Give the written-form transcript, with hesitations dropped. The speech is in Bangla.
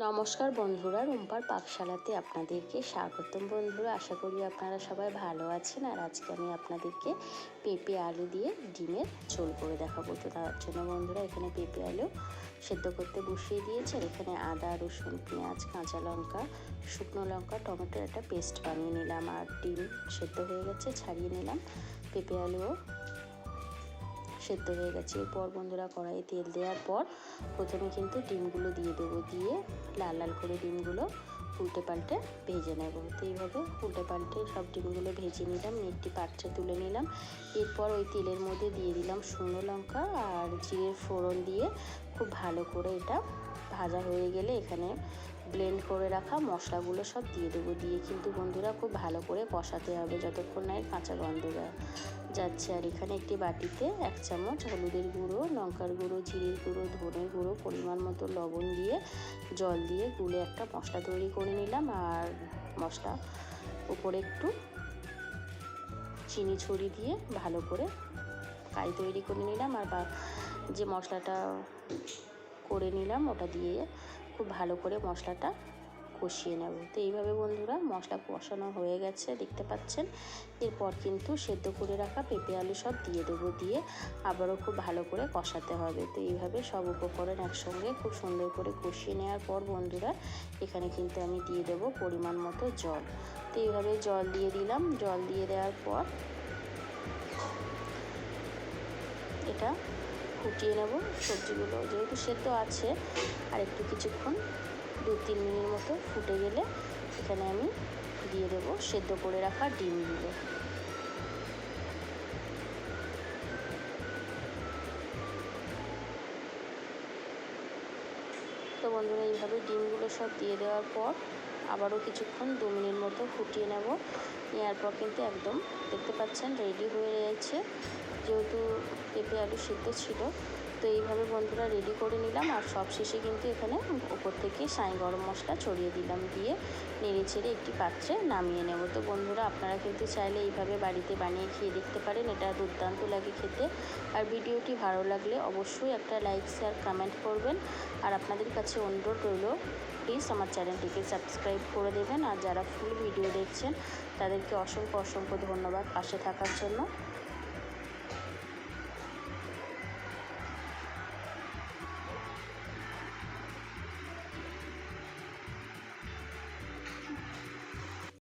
নমস্কার বন্ধুরা, রুম্পার পাকশালাতে আপনাদেরকে স্বাগতম। বন্ধুরা, আশা করি আপনারা সবাই ভালো আছেন। আর আজকে আমি আপনাদেরকে পেঁপে আলু দিয়ে ডিমের ঝোল করে দেখাবো। তো তার জন্য বন্ধুরা এখানে পেঁপে আলু সেদ্ধ করতে বসিয়ে দিয়েছি। আর এখানে আদা, রসুন, পেঁয়াজ, কাঁচা লঙ্কা, শুকনো লঙ্কা, টমেটোর একটা পেস্ট বানিয়ে নিলাম। আর ডিম সেদ্ধ হয়ে গেছে, ছাড়িয়ে নিলাম। পেঁপে আলুও সেদ্ধ হয়ে গেছে। এরপর বন্ধুরা কড়াইয়ে তেল দেওয়ার পর প্রথমে কিন্তু ডিমগুলো দিয়ে দেবো। দিয়ে লাল লাল করে ডিমগুলো উল্টে পাল্টে ভেজে নেব। তো এইভাবে উল্টে পাল্টে সব ডিমগুলো ভেজে নিলাম, একটি পাত্রে তুলে নিলাম। এরপর ওই তেলের মধ্যে দিয়ে দিলাম শুকনো লঙ্কা আর জিরের ফোড়ন দিয়ে খুব ভালো করে এটা ভাজা হয়ে গেলে এখানে ব্লেন্ড করে রাখা মশলাগুলো সব দিয়ে দেবো। দিয়ে কিন্তু বন্ধুরা খুব ভালো করে কষাতে হবে যতক্ষণ না কাঁচা গন্ধ যাচ্ছে। আর এখানে একটি বাটিতে 1 চামচ হলুদের গুঁড়ো, লঙ্কার গুঁড়ো, জিরের গুঁড়ো, ধনের গুঁড়ো, পরিমাণ মতো লবণ দিয়ে জল দিয়ে গুলে একটা মশলা তৈরি করে নিলাম। আর মশলা উপরে একটু চিনি ছড়িয়ে দিয়ে ভালো করে কাই তৈরি করে নিলাম। আর যে মশলাটা করে নিলাম ওটা দিয়ে খুব ভালো করে মশলাটা কষিয়ে নেব। তো এইভাবে বন্ধুরা মশলা কষানো হয়ে গেছে, দেখতে পাচ্ছেন। এরপর কিন্তু সেদ্ধ করে রাখা পেঁপে আলু সব দিয়ে দেবো। দিয়ে আবারও খুব ভালো করে কষাতে হবে। তো এইভাবে সব উপকরণ একসঙ্গে খুব সুন্দর করে কষিয়ে নেওয়ার পর বন্ধুরা এখানে কিন্তু আমি দিয়ে দেবো পরিমাণ মতো জল। তো এইভাবে জল দিয়ে দিলাম। জল দিয়ে দেওয়ার পর এটা ফুটিয়ে নেব। সবজিগুলো যেহেতু সেদ্ধ আছে আর একটু কিছুক্ষণ 2-3 মিনিট মতো ফুটে গেলে এখানে আমি দিয়ে দেব সেদ্ধ করে রাখা ডিমগুলো। তো বন্ধুরা এইভাবে ডিমগুলো সব দিয়ে দেওয়ার পর আবারও কিছুক্ষণ 2 মিনিট মতো ফুটিয়ে নেব। নেওয়ার পর কিন্তু একদম দেখতে পাচ্ছেন রেডি হয়ে রয়েছে, যেহেতু পেঁপে আলু সিদ্ধ ছিল। তো এইভাবে বন্ধুরা রেডি করে নিলাম। আর সব শেষে কিন্তু এখানে ওপর থেকে সাঁই গরম মশলা ছড়িয়ে দিলাম। দিয়ে নেড়ে ছেড়ে একটি পাত্রে নামিয়ে নেব। তো বন্ধুরা আপনারা কিন্তু চাইলে এইভাবে বাড়িতে বানিয়ে খেয়ে দেখতে পারেন, এটা দুর্দান্ত লাগে খেতে। আর ভিডিওটি ভালো লাগলে অবশ্যই একটা লাইক, শেয়ার, কমেন্ট করবেন। আর আপনাদের কাছে অনুরোধ রইল প্লিজ আমার চ্যানেলটিকে সাবস্ক্রাইব করে দেবেন। আর যারা ফুল ভিডিও দেখছেন তাদেরকে অসংখ্য ধন্যবাদ পাশে থাকার জন্য।